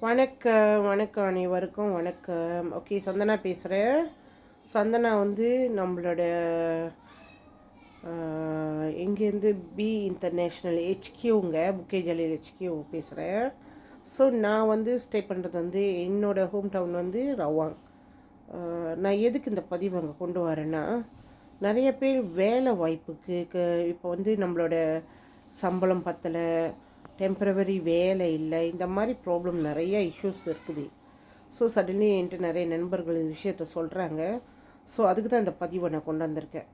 வணக்கம் வணக்கம் அனைவருக்கும் வணக்கம். ஓகே, சந்தனா பேசுகிறேன். சந்தனா வந்து நம்மளோட எங்கேருந்து பி இன்டர்நேஷ்னல் ஹெச்கியூங்க, புக்கே ஜலீல் ஹெச்கியூ பேசுகிறேன். ஸோ நான் வந்து ஸ்டே பண்ணுறது வந்து என்னோடய ஹோம் டவுன் வந்து ரவாங். நான் எதுக்கு இந்த பதிவு அங்கே கொண்டு வரேன்னா, நிறைய பேர் வேலை வாய்ப்புக்கு இப்போ வந்து நம்மளோட சம்பளம் பத்தலை, டெம்ப்ரவரி வேலை இல்லை, இந்த மாதிரி ப்ராப்ளம் நிறைய இஷ்யூஸ் இருக்குது. ஸோ சடன்லி என்கிட்ட நிறைய நண்பர்கள் விஷயத்த சொல்கிறாங்க. ஸோ அதுக்கு தான் இந்த பதிவை நான் கொண்டு வந்திருக்கேன்.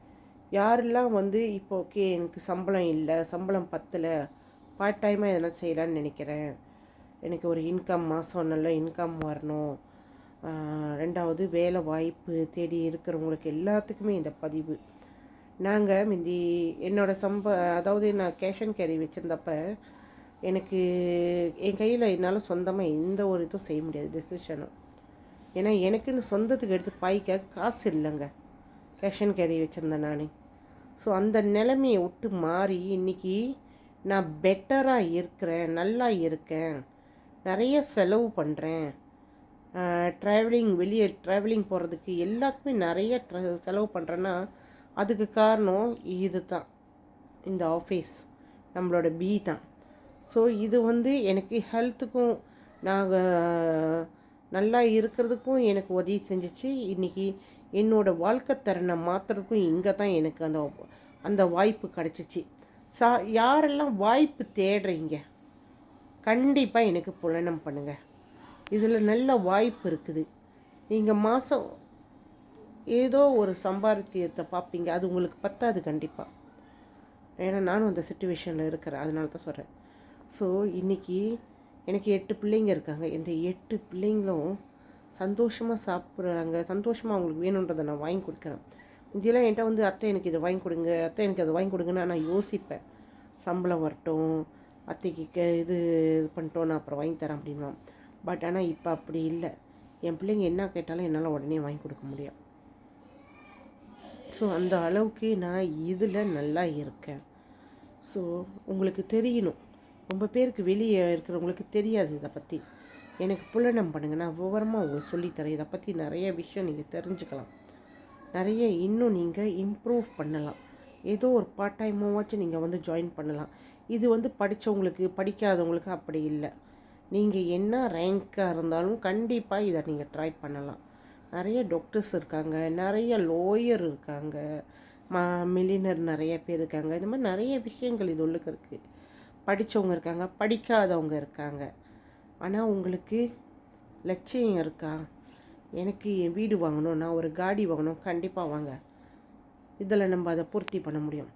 யாரெல்லாம் வந்து இப்போ ஓகே எனக்கு சம்பளம் இல்லை, சம்பளம் பத்தலை, பார்ட் டைமாக எதனா செய்யலான்னு நினைக்கிறேன், எனக்கு ஒரு இன்கம் மாதம் நல்ல இன்கம் வரணும், ரெண்டாவது வேலை வாய்ப்பு தேடி இருக்கிறவங்களுக்கு எல்லாத்துக்குமே இந்த பதிவு. நாங்கள் முந்தி என்னோடய அதாவது நான் கேஷ் அண்ட் கேரி வச்சுருந்தப்ப எனக்கு என் கையில் என்னால் சொந்தமாக எந்த ஒரு இதுவும் செய்ய முடியாது, டெசிஷனும். ஏன்னா எனக்குன்னு சொந்தத்துக்கு எடுத்து பாய்க்க காசு இல்லைங்க, கேஷ் அண்ட் கேரி வச்சுருந்தேன் நான். ஸோ அந்த நிலைமையை விட்டு மாறி இன்றைக்கி நான் பெட்டராக இருக்கிறேன், நல்லா இருக்கேன், நிறைய செலவு பண்ணுறேன். வெளியே ட்ராவலிங் போகிறதுக்கு எல்லாத்துக்குமே நிறைய செலவு பண்ணுறேன்னா அதுக்கு காரணம் இது தான், இந்த ஆஃபீஸ் நம்மளோட பி தான். ஸோ இது வந்து எனக்கு ஹெல்த்துக்கும் நாங்கள் நல்லா இருக்கிறதுக்கும் எனக்கு உதவி செஞ்சிச்சு. இன்றைக்கி என்னோடய வாழ்க்கை தரனை மாற்றுறதுக்கும் இங்கே தான் எனக்கு அந்த வாய்ப்பு கிடச்சிச்சு. யாரெல்லாம் வாய்ப்பு தேடுறீங்க, கண்டிப்பாக எனக்கு புலனம் பண்ணுங்கள். இதில் நல்ல வாய்ப்பு இருக்குது. நீங்கள் மாதம் ஏதோ ஒரு சம்பாத்தியத்தை பார்ப்பீங்க, அது உங்களுக்கு பத்தாது கண்டிப்பாக. ஏன்னா நானும் அந்த சுச்சுவேஷனில் இருக்கிறேன், அதனால தான் சொல்கிறேன். ஸோ இன்றைக்கி எனக்கு 8 பிள்ளைங்க இருக்காங்க. இந்த 8 பிள்ளைங்களும் சந்தோஷமாக சாப்பிட்றாங்க, சந்தோஷமாக அவங்களுக்கு வேணுன்றதை நான் வாங்கி கொடுக்குறேன். இதெல்லாம் என்கிட்ட வந்து அத்தை எனக்கு இதை வாங்கி கொடுங்க, அத்தை எனக்கு அதை வாங்கி கொடுங்கன்னா நான் யோசிப்பேன். சம்பளம் வரட்டும், அத்தைக்கு இது பண்ணிட்டோம், நான் அப்புறம் வாங்கி தரேன் அப்படின்னா. பட் ஆனால் இப்போ அப்படி இல்லை. என் பிள்ளைங்க என்ன கேட்டாலும் என்னால் உடனே வாங்கி கொடுக்க முடியும். ஸோ அந்த அளவுக்கு நான் இதில் நல்லா இருக்கேன். ஸோ உங்களுக்கு தெரியணும், ரொம்ப பேருக்கு வெளியே இருக்கிறவங்களுக்கு தெரியாது இதை பற்றி. எனக்கு புலனம் பண்ணுங்கள், நான் விவரமாக உங்களுக்கு சொல்லித்தரேன். இதை பற்றி நிறைய விஷயம் நீங்கள் தெரிஞ்சுக்கலாம், நிறைய இன்னும் நீங்கள் இம்ப்ரூவ் பண்ணலாம். ஏதோ ஒரு பார்ட் டைமாகவாச்சும் நீங்கள் வந்து ஜாயின் பண்ணலாம். இது வந்து படித்தவங்களுக்கு படிக்காதவங்களுக்கு அப்படி இல்லை. நீங்கள் என்ன ரேங்காக இருந்தாலும் கண்டிப்பாக இதை நீங்கள் ட்ரை பண்ணலாம். நிறைய டாக்டர்ஸ் இருக்காங்க, நிறைய லோயர் இருக்காங்க, மில்லினர் நிறைய பேர் இருக்காங்க. இந்த மாதிரி நிறைய விஷயங்கள் இது உள்ளுக்கு இருக்குது. படித்தவங்க இருக்காங்க, படிக்காதவங்க இருக்காங்க. ஆனால் உங்களுக்கு லட்சியம் இருக்கா, எனக்கு என் வீடு வாங்கணும், நான் ஒரு காடி வாங்கணும், கண்டிப்பாக வாங்க. இதில் நம்ம அதை பூர்த்தி பண்ண முடியும்.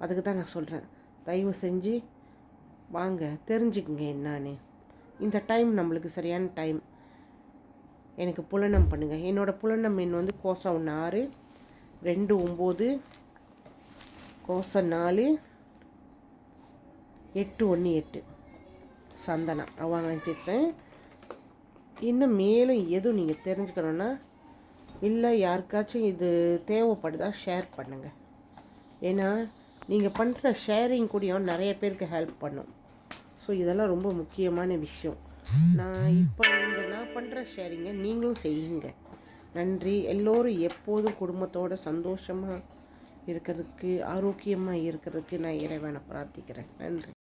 அதுக்கு தான் நான் சொல்கிறேன், தயவு செஞ்சு வாங்க, தெரிஞ்சுக்குங்க என்னான்னு. இந்த டைம் நம்மளுக்கு சரியான டைம். எனக்கு புலனம் பண்ணுங்கள். என்னோடய புலனம் எண் வந்து கோசம் 6 29 கோசம் 4 818. சந்தனா அவங்க பேசுகிறேன். இன்னும் மேலும் எதுவும் நீங்கள் தெரிஞ்சுக்கணுன்னா, இல்லை யாருக்காச்சும் இது தேவைப்படுதா ஷேர் பண்ணுங்கள். ஏன்னா நீங்கள் பண்ணுற ஷேரிங் கூடயும் நிறைய பேருக்கு ஹெல்ப் பண்ணும். ஸோ இதெல்லாம் ரொம்ப முக்கியமான விஷயம். நான் பண்ணுற ஷேரிங்கை நீங்களும் செய்யுங்க. நன்றி. எல்லோரும் எப்போதும் குடும்பத்தோடு சந்தோஷமாக இருக்கிறதுக்கு, ஆரோக்கியமாக இருக்கிறதுக்கு நான் இறைவனை பிரார்த்திக்கிறேன். நன்றி.